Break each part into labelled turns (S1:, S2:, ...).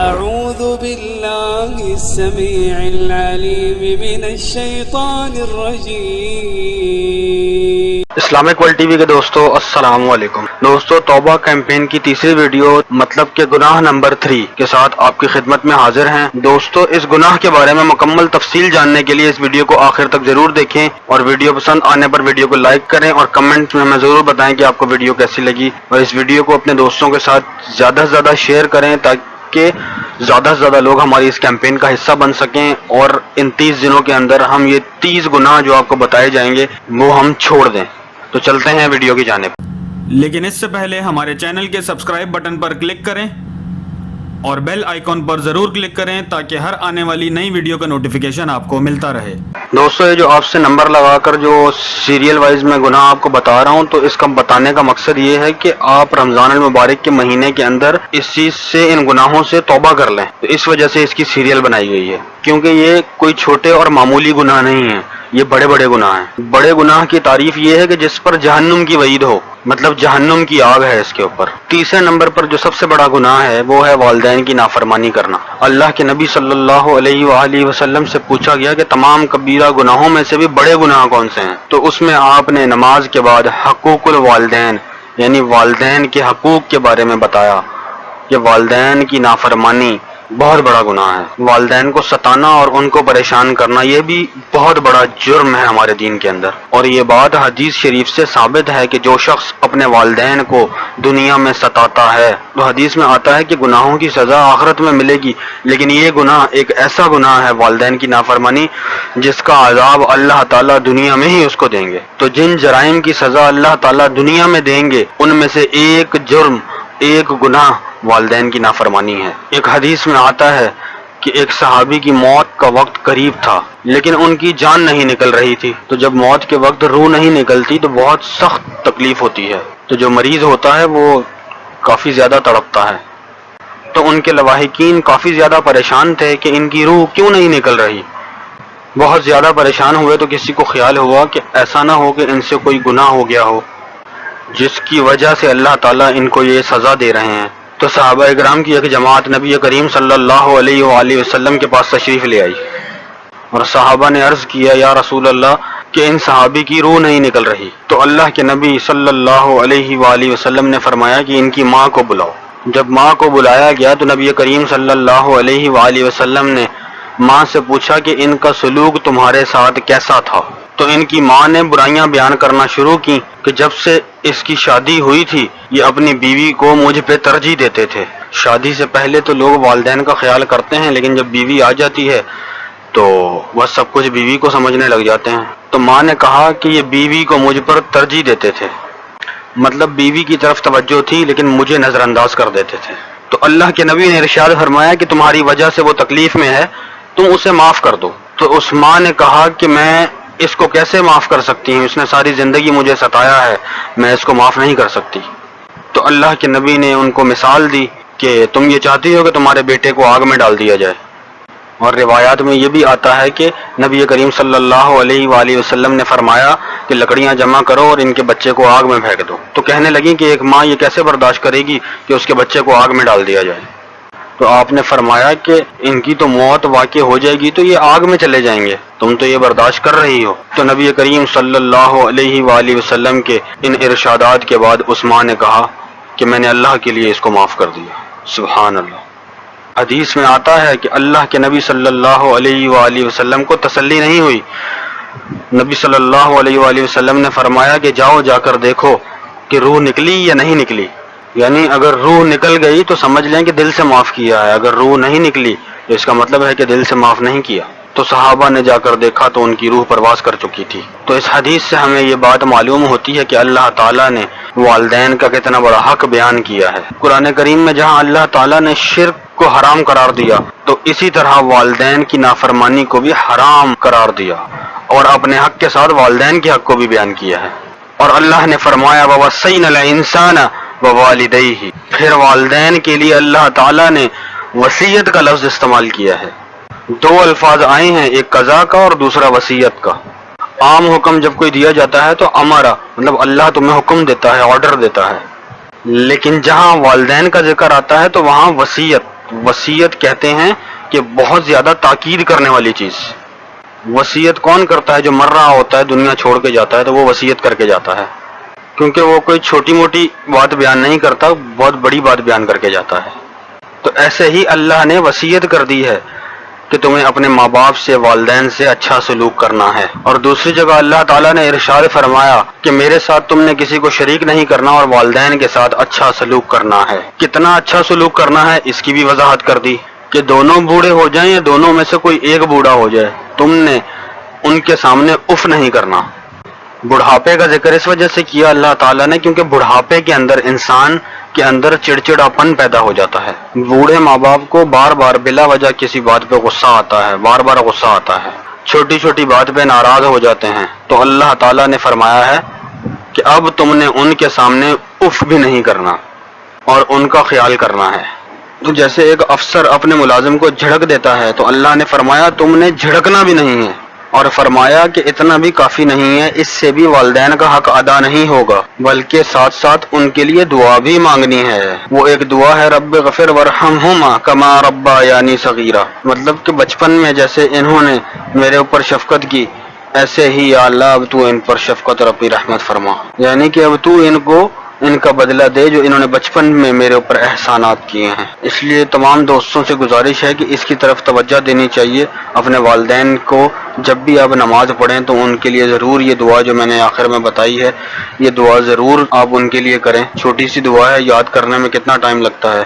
S1: أعوذ بالله السميع العليم من الشيطان الرجيم.
S2: اسلامک ورلڈ ٹی وی کے دوستو السلام علیکم. دوستو توبہ کیمپین کی تیسری ویڈیو مطلب کہ گناہ نمبر 3 کے ساتھ آپ کی خدمت میں حاضر ہیں. دوستو اس گناہ کے بارے میں مکمل تفصیل جاننے کے لیے اس ویڈیو کو آخر تک ضرور دیکھیں اور ویڈیو پسند آنے پر ویڈیو کو لائک کریں اور کمنٹ میں ہمیں ضرور بتائیں کہ آپ کو ویڈیو کیسی لگی اور اس ویڈیو کو اپنے دوستوں کے ساتھ زیادہ سے زیادہ شیئر کریں تاکہ زیادہ سے زیادہ لوگ ہماری اس کیمپین کا حصہ بن سکیں اور ان 30 دنوں کے اندر ہم یہ 30 گناہ جو آپ کو بتائے جائیں گے وہ ہم چھوڑ دیں. تو چلتے ہیں ویڈیو کی جانب.
S3: لیکن اس سے پہلے ہمارے چینل کے سبسکرائب بٹن پر کلک کریں اور بیل آئیکن پر ضرور کلک کریں تاکہ ہر آنے والی نئی ویڈیو کا نوٹیفیکیشن آپ کو ملتا رہے.
S2: دوستو یہ جو آپ سے نمبر لگا کر جو سیریل وائز میں گناہ آپ کو بتا رہا ہوں تو اس کا بتانے کا مقصد یہ ہے کہ آپ رمضان المبارک کے مہینے کے اندر اس چیز سے ان گناہوں سے توبہ کر لیں. تو اس وجہ سے اس کی سیریل بنائی گئی ہے کیونکہ یہ کوئی چھوٹے اور معمولی گناہ نہیں ہیں, یہ بڑے بڑے گناہ ہیں. بڑے گناہ کی تعریف یہ ہے کہ جس پر جہنم کی وعید ہو, مطلب جہنم کی آگ ہے اس کے اوپر. تیسرے نمبر پر جو سب سے بڑا گناہ ہے وہ ہے والدین کی نافرمانی کرنا. اللہ کے نبی صلی اللہ علیہ وآلہ وسلم سے پوچھا گیا کہ تمام کبیرہ گناہوں میں سے بھی بڑے گناہ کون سے ہیں, تو اس میں آپ نے نماز کے بعد حقوق الوالدین یعنی والدین کے حقوق کے بارے میں بتایا کہ والدین کی نافرمانی بہت بڑا گناہ ہے. والدین کو ستانا اور ان کو پریشان کرنا یہ بھی بہت بڑا جرم ہے ہمارے دین کے اندر. اور یہ بات حدیث شریف سے ثابت ہے کہ جو شخص اپنے والدین کو دنیا میں ستاتا ہے تو حدیث میں آتا ہے کہ گناہوں کی سزا آخرت میں ملے گی, لیکن یہ گناہ ایک ایسا گناہ ہے والدین کی نافرمانی جس کا عذاب اللہ تعالیٰ دنیا میں ہی اس کو دیں گے. تو جن جرائم کی سزا اللہ تعالیٰ دنیا میں دیں گے ان میں سے ایک جرم, ایک گناہ والدین کی نافرمانی ہے. ایک حدیث میں آتا ہے کہ ایک صحابی کی موت کا وقت قریب تھا لیکن ان کی جان نہیں نکل رہی تھی. تو جب موت کے وقت روح نہیں نکلتی تو بہت سخت تکلیف ہوتی ہے. تو جو مریض ہوتا ہے وہ کافی زیادہ تڑپتا ہے. تو ان کے لواحقین کافی زیادہ پریشان تھے کہ ان کی روح کیوں نہیں نکل رہی. بہت زیادہ پریشان ہوئے تو کسی کو خیال ہوا کہ ایسا نہ ہو کہ ان سے کوئی گناہ ہو گیا ہو جس کی وجہ سے اللہ تعالیٰ ان کو یہ سزا دے رہے ہیں. تو صحابہ اکرام کی ایک جماعت نبی کریم صلی اللہ علیہ وآلہ وسلم کے پاس تشریف لے آئی اور صحابہ نے عرض کیا یا رسول اللہ کہ ان صحابی کی روح نہیں نکل رہی. تو اللہ کے نبی صلی اللہ علیہ وآلہ وسلم نے فرمایا کہ ان کی ماں کو بلاؤ. جب ماں کو بلایا گیا تو نبی کریم صلی اللہ علیہ وآلہ وسلم نے ماں سے پوچھا کہ ان کا سلوک تمہارے ساتھ کیسا تھا. تو ان کی ماں نے برائیاں بیان کرنا شروع کی کہ جب سے اس کی شادی ہوئی تھی یہ اپنی بیوی کو مجھ پہ ترجیح دیتے تھے. شادی سے پہلے تو لوگ والدین کا خیال کرتے ہیں لیکن جب بیوی آ جاتی ہے تو وہ سب کچھ بیوی کو سمجھنے لگ جاتے ہیں. تو ماں نے کہا کہ یہ بیوی کو مجھ پر ترجیح دیتے تھے, مطلب بیوی کی طرف توجہ تھی لیکن مجھے نظر انداز کر دیتے تھے. تو اللہ کے نبی نے ارشاد فرمایا کہ تمہاری وجہ سے وہ تکلیف میں ہے, تم اسے معاف کر دو. تو اس ماں نے کہا کہ میں اس کو کیسے معاف کر سکتی ہوں, اس نے ساری زندگی مجھے ستایا ہے, میں اس کو معاف نہیں کر سکتی. تو اللہ کے نبی نے ان کو مثال دی کہ تم یہ چاہتی ہو کہ تمہارے بیٹے کو آگ میں ڈال دیا جائے. اور روایات میں یہ بھی آتا ہے کہ نبی کریم صلی اللہ علیہ وآلہ وسلم نے فرمایا کہ لکڑیاں جمع کرو اور ان کے بچے کو آگ میں پھینک دو. تو کہنے لگی کہ ایک ماں یہ کیسے برداشت کرے گی کہ اس کے بچے کو آگ میں ڈال دیا جائے. تو آپ نے فرمایا کہ ان کی تو موت واقع ہو جائے گی تو یہ آگ میں چلے جائیں گے, تم تو یہ برداشت کر رہی ہو. تو نبی کریم صلی اللہ علیہ وآلہ وسلم کے ان ارشادات کے بعد اس ماں نے کہا کہ میں نے اللہ کے لیے اس کو معاف کر دیا. سبحان اللہ. حدیث میں آتا ہے کہ اللہ کے نبی صلی اللہ علیہ وآلہ وسلم کو تسلی نہیں ہوئی. نبی صلی اللہ علیہ وآلہ وسلم نے فرمایا کہ جاؤ جا کر دیکھو کہ روح نکلی یا نہیں نکلی. یعنی اگر روح نکل گئی تو سمجھ لیں کہ دل سے معاف کیا ہے, اگر روح نہیں نکلی تو اس کا مطلب ہے کہ دل سے معاف نہیں کیا. تو صحابہ نے جا کر دیکھا تو ان کی روح پرواز کر چکی تھی. تو اس حدیث سے ہمیں یہ بات معلوم ہوتی ہے کہ اللہ تعالیٰ نے والدین کا کتنا بڑا حق بیان کیا ہے. قرآن کریم میں جہاں اللہ تعالیٰ نے شرک کو حرام قرار دیا تو اسی طرح والدین کی نافرمانی کو بھی حرام قرار دیا اور اپنے حق کے ساتھ والدین کے حق کو بھی بیان کیا ہے. اور اللہ نے فرمایا وَوَصَّيْنَا الْإِنسَانَ وَوَالِدَيْهِ, پھر والدین کے لیے اللہ تعالیٰ نے وصیت کا لفظ استعمال کیا ہے. دو الفاظ آئے ہیں, ایک قضا کا اور دوسرا وصیت کا. عام حکم جب کوئی دیا جاتا ہے تو امرا مطلب اللہ تمہیں حکم دیتا ہے, آرڈر دیتا ہے, لیکن جہاں والدین کا ذکر آتا ہے تو وہاں وصیت وصیت کہتے ہیں کہ بہت زیادہ تاکید کرنے والی چیز. وصیت کون کرتا ہے؟ جو مر رہا ہوتا ہے، دنیا چھوڑ کے جاتا ہے، تو وہ وصیت کر کے جاتا ہے، کیونکہ وہ کوئی چھوٹی موٹی بات بیان نہیں کرتا، بہت بڑی بات بیان کر کے جاتا ہے. تو ایسے ہی اللہ نے وصیت کر دی ہے کہ تمہیں اپنے ماں باپ سے، والدین سے اچھا سلوک کرنا ہے. اور دوسری جگہ اللہ تعالیٰ نے ارشاد فرمایا کہ میرے ساتھ تم نے کسی کو شریک نہیں کرنا اور والدین کے ساتھ اچھا سلوک کرنا ہے. کتنا اچھا سلوک کرنا ہے اس کی بھی وضاحت کر دی کہ دونوں بوڑھے ہو جائیں یا دونوں میں سے کوئی ایک بوڑھا ہو جائے، تم نے ان کے سامنے اف نہیں کرنا. بڑھاپے کا ذکر اس وجہ سے کیا اللہ تعالیٰ نے کیونکہ بڑھاپے کے اندر انسان کے اندر چڑچڑاپن پیدا ہو جاتا ہے. بوڑھے ماں باپ کو بار بار بلا وجہ کسی بات پہ غصہ آتا ہے، بار بار غصہ آتا ہے، چھوٹی چھوٹی بات پہ ناراض ہو جاتے ہیں. تو اللہ تعالیٰ نے فرمایا ہے کہ اب تم نے ان کے سامنے اف بھی نہیں کرنا اور ان کا خیال کرنا ہے. تو جیسے ایک افسر اپنے ملازم کو جھڑک دیتا ہے تو اللہ نے فرمایا تم نے جھڑکنا بھی نہیں ہے، اور فرمایا کہ اتنا بھی کافی نہیں ہے، اس سے بھی والدین کا حق ادا نہیں ہوگا، بلکہ ساتھ ساتھ ان کے لیے دعا بھی مانگنی ہے. وہ ایک دعا ہے رب غفر ورحمہما کما ربیانی صغیرا، مطلب کہ بچپن میں جیسے انہوں نے میرے اوپر شفقت کی، ایسے ہی یا اللہ اب تو ان پر شفقت اور اپنی رحمت فرما، یعنی کہ اب تو ان کو ان کا بدلہ دے جو انہوں نے بچپن میں میرے اوپر احسانات کیے ہیں. اس لیے تمام دوستوں سے گزارش ہے کہ اس کی طرف توجہ دینی چاہیے. اپنے والدین کو جب بھی آپ نماز پڑھیں تو ان کے لیے ضرور یہ دعا جو میں نے آخر میں بتائی ہے، یہ دعا ضرور آپ ان کے لیے کریں. چھوٹی سی دعا ہے، یاد کرنے میں کتنا ٹائم لگتا ہے،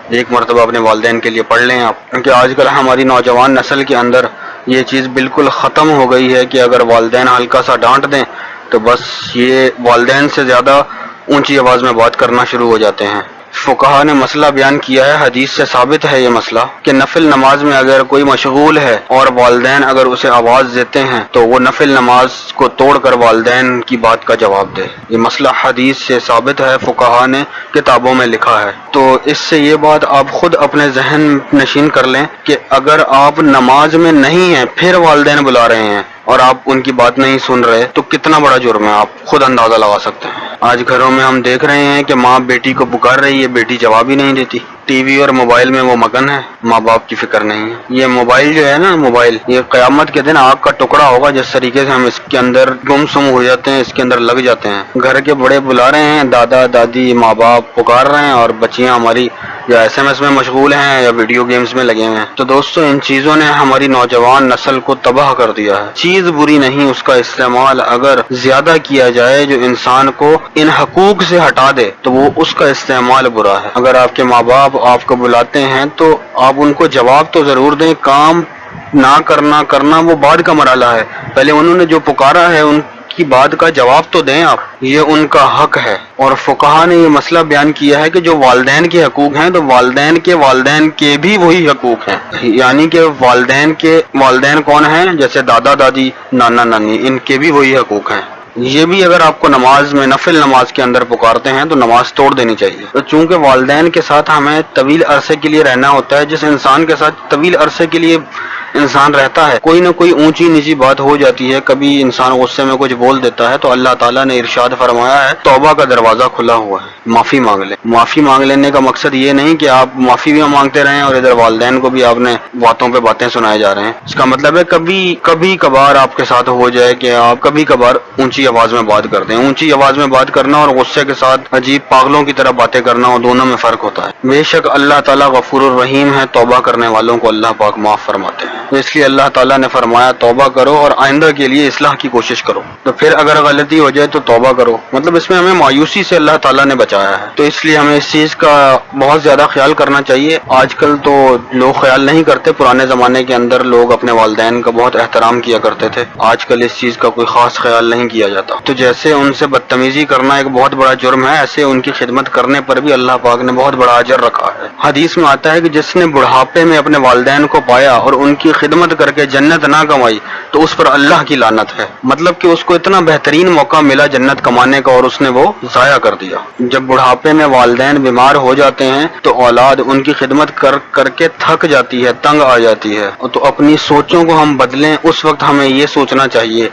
S2: ایک مرتبہ اپنے والدین کے لیے پڑھ لیں آپ. کیونکہ آج کل ہماری نوجوان نسل کے اندر یہ چیز بالکل ختم ہو گئی ہے کہ اگر والدین ہلکا سا ڈانٹ دیں تو بس یہ والدین سے زیادہ اونچی آواز میں بات کرنا شروع ہو جاتے ہیں. فقہا نے مسئلہ بیان کیا ہے، حدیث سے ثابت ہے یہ مسئلہ کہ نفل نماز میں اگر کوئی مشغول ہے اور والدین اگر اسے آواز دیتے ہیں تو وہ نفل نماز کو توڑ کر والدین کی بات کا جواب دے. یہ مسئلہ حدیث سے ثابت ہے، فقہا نے کتابوں میں لکھا ہے. تو اس سے یہ بات آپ خود اپنے ذہن نشین کر لیں کہ اگر آپ نماز میں نہیں ہیں پھر والدین بلا رہے ہیں اور آپ ان کی بات نہیں سن رہے تو کتنا بڑا جرم ہے، آپ خود اندازہ لگا سکتے ہیں. آج گھروں میں ہم دیکھ رہے ہیں کہ ماں بیٹی کو پکار رہی ہے، بیٹی جواب ہی نہیں دیتی. ٹی وی اور موبائل میں وہ مگن ہے، ماں باپ کی فکر نہیں ہے. یہ موبائل جو ہے نا، موبائل یہ قیامت کے دن آگ کا ٹکڑا ہوگا. جس طریقے سے ہم اس کے اندر گم سم ہو جاتے ہیں، اس کے اندر لگ جاتے ہیں. گھر کے بڑے بلا رہے ہیں، دادا دادی ماں باپ پکار رہے ہیں اور بچیاں ہماری یا ایس ایم ایس میں مشغول ہیں یا ویڈیو گیمز میں لگے ہوئے ہیں. تو دوستو ان چیزوں نے ہماری نوجوان نسل کو تباہ کر دیا ہے. چیز بری نہیں، اس کا استعمال اگر زیادہ کیا جائے جو انسان کو ان حقوق سے ہٹا دے تو وہ اس کا استعمال برا ہے. اگر آپ کے ماں باپ آپ کو بلاتے ہیں تو آپ ان کو جواب تو ضرور دیں. کام نہ کرنا وہ بعد کا مرحلہ ہے، پہلے انہوں نے جو پکارا ہے ان کی بات کا جواب تو دیں آپ، یہ ان کا حق ہے. اور فقہا نے یہ مسئلہ بیان کیا ہے کہ جو والدین کے حقوق ہیں تو والدین کے بھی وہی حقوق ہیں. یعنی کہ والدین کون ہیں؟ جیسے دادا دادی نانا نانی، ان کے بھی وہی حقوق ہیں. یہ بھی اگر آپ کو نماز میں نفل نماز کے اندر پکارتے ہیں تو نماز توڑ دینی چاہیے. تو چونکہ والدین کے ساتھ ہمیں طویل عرصے کے لیے رہنا ہوتا ہے، جس انسان کے ساتھ طویل عرصے کے لیے انسان رہتا ہے کوئی نہ کوئی اونچی نیچی بات ہو جاتی ہے، کبھی انسان غصے میں کچھ بول دیتا ہے تو اللہ تعالیٰ نے ارشاد فرمایا ہے توبہ کا دروازہ کھلا ہوا ہے، معافی مانگ لیں. معافی مانگ لینے کا مقصد یہ نہیں کہ آپ معافی بھی مانگتے رہیں اور ادھر والدین کو بھی آپ نے باتوں پہ باتیں سنائے جا رہے ہیں. اس کا مطلب ہے کبھی کبھار آپ کے ساتھ ہو جائے کہ آپ کبھی کبھار اونچی آواز میں بات کرتے ہیں. اونچی آواز میں بات کرنا اور غصے کے ساتھ عجیب پاگلوں کی طرح باتیں کرنا، اور دونوں میں فرق ہوتا ہے. بے شک اللہ تعالیٰ غفور الرحیم ہے، توبہ کرنے والوں کو اللہ پاک معاف فرماتے ہیں. اس لیے اللہ تعالیٰ نے فرمایا توبہ کرو اور آئندہ کے لیے اصلاح کی کوشش کرو. تو پھر اگر غلطی ہو جائے تو توبہ کرو، مطلب اس میں ہمیں مایوسی سے اللہ تعالیٰ نے بچایا ہے. تو اس لیے ہمیں اس چیز کا بہت زیادہ خیال کرنا چاہیے. آج کل تو لوگ خیال نہیں کرتے، پرانے زمانے کے اندر لوگ اپنے والدین کا بہت احترام کیا کرتے تھے. آج کل اس چیز کا کوئی خاص خیال نہیں کیا جاتا. تو جیسے ان سے بدتمیزی کرنا ایک بہت بڑا جرم ہے، ایسے ان کی خدمت کرنے پر بھی اللہ پاک نے بہت بڑا اجر رکھا ہے. حدیث میں آتا ہے کہ جس نے بڑھاپے میں اپنے والدین کو پایا اور ان کی خدمت کر کے جنت نہ کمائی تو اس پر اللہ کی لعنت ہے. مطلب کہ اس کو اتنا بہترین موقع ملا جنت کمانے کا اور اس نے وہ ضائع کر دیا. جب بڑھاپے میں والدین بیمار ہو جاتے ہیں تو اولاد ان کی خدمت کر کے تھک جاتی ہے، تنگ آ جاتی ہے. تو اپنی سوچوں کو ہم بدلیں. اس وقت ہمیں یہ سوچنا چاہیے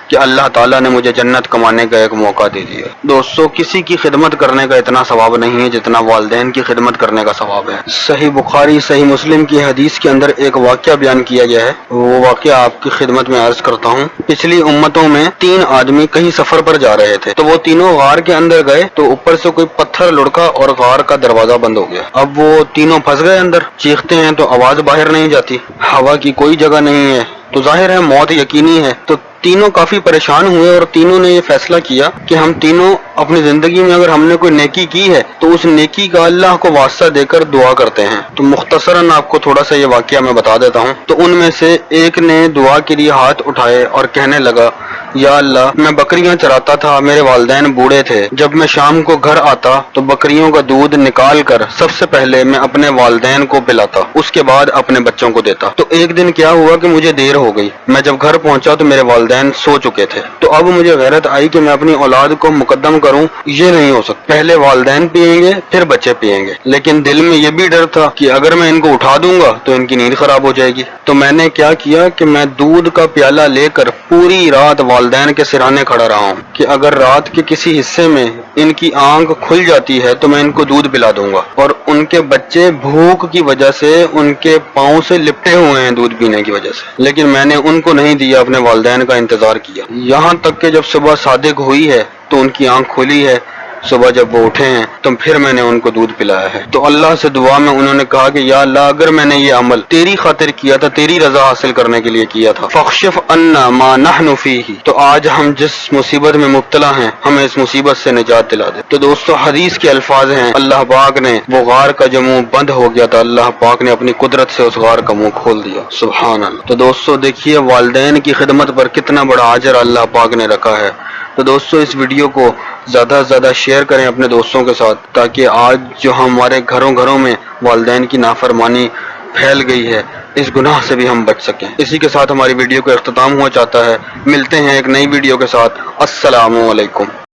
S2: کہ کہ اللہ تعالیٰ نے مجھے جنت کمانے کا ایک موقع دے دیا۔ دوستو، کسی کی خدمت کرنے کا اتنا ثواب نہیں ہے جتنا والدین کی خدمت کرنے کا ثواب ہے۔ صحیح بخاری صحیح مسلم کی حدیث کے اندر ایک واقعہ بیان کیا گیا ہے، وہ واقعہ آپ کی خدمت میں عرض کرتا ہوں۔ پچھلی امتوں میں 3 آدمی کہیں سفر پر جا رہے تھے، تو وہ تینوں غار کے اندر گئے تو اوپر سے کوئی پتھر لڑکا اور غار کا دروازہ بند ہو گیا۔ اب وہ تینوں پھنس گئے اندر، چیختے ہیں تو آواز باہر نہیں جاتی، ہوا کی کوئی جگہ نہیں ہے، تو ظاہر ہے موت یقینی ہے۔ تو تینوں کافی پریشان ہوئے اور تینوں نے یہ فیصلہ کیا کہ ہم تینوں اپنی زندگی میں اگر ہم نے کوئی نیکی کی ہے تو اس نیکی کا اللہ کو واسطہ دے کر دعا کرتے ہیں۔ تو مختصراً آپ کو تھوڑا سا یہ واقعہ میں بتا دیتا ہوں۔ تو ان میں سے ایک نے دعا کے لیے ہاتھ اٹھائے اور کہنے لگا، یا اللہ، میں بکریاں چراتا تھا، میرے والدین بوڑھے تھے، جب میں شام کو گھر آتا تو بکریوں کا دودھ نکال کر سب سے پہلے میں اپنے والدین کو پلاتا، اس کے بعد اپنے بچوں کو دیتا۔ تو ایک دن کیا ہوا کہ مجھے دیر ہو گئی، میں جب گھر پہنچا تو میرے والدین سو چکے تھے۔ تو اب مجھے غیرت آئی کہ میں اپنی اولاد کو مقدم کروں، یہ نہیں ہو سکتا، پہلے والدین پیئیں گے پھر بچے پیئیں گے۔ لیکن دل میں یہ بھی ڈر تھا کہ اگر میں ان کو اٹھا دوں گا تو ان کی نیند خراب ہو جائے گی۔ تو میں نے کیا کیا کہ میں دودھ کا پیالہ لے کر پوری رات والدین کے سرانے کھڑا رہا ہوں کہ اگر رات کے کسی حصے میں ان کی آنکھ کھل جاتی ہے تو میں ان کو دودھ پلا دوں گا۔ اور ان کے بچے بھوک کی وجہ سے ان کے پاؤں سے لپٹے ہوئے ہیں دودھ پینے کی وجہ سے، لیکن میں نے ان کو نہیں دیا، اپنے والدین کا انتظار کیا، یہاں تک کہ جب صبح صادق ہوئی ہے تو ان کی آنکھ کھلی ہے، صبح جب وہ اٹھے ہیں تو پھر میں نے ان کو دودھ پلایا ہے۔ تو اللہ سے دعا میں انہوں نے کہا کہ یا اللہ، اگر میں نے یہ عمل تیری خاطر کیا تھا، تیری رضا حاصل کرنے کے لیے کیا تھا، فاکشف عنا ما نحن فیہ، تو آج ہم جس مصیبت میں مبتلا ہیں ہمیں اس مصیبت سے نجات دلا دے۔ تو دوستو، حدیث کے الفاظ ہیں، اللہ پاک نے وہ غار کا جو منہ بند ہو گیا تھا، اللہ پاک نے اپنی قدرت سے اس غار کا منہ کھول دیا، سبحان اللہ۔ تو دوستو دیکھیے والدین کی خدمت پر کتنا بڑا اجر اللہ پاک نے رکھا ہے۔ تو دوستو، اس ویڈیو کو زیادہ سے زیادہ شیئر کریں اپنے دوستوں کے ساتھ، تاکہ آج جو ہمارے گھروں میں والدین کی نافرمانی پھیل گئی ہے، اس گناہ سے بھی ہم بچ سکیں۔ اسی کے ساتھ ہماری ویڈیو کا اختتام ہوا چاہتا ہے۔ ملتے ہیں ایک نئی ویڈیو کے ساتھ۔ السلام علیکم۔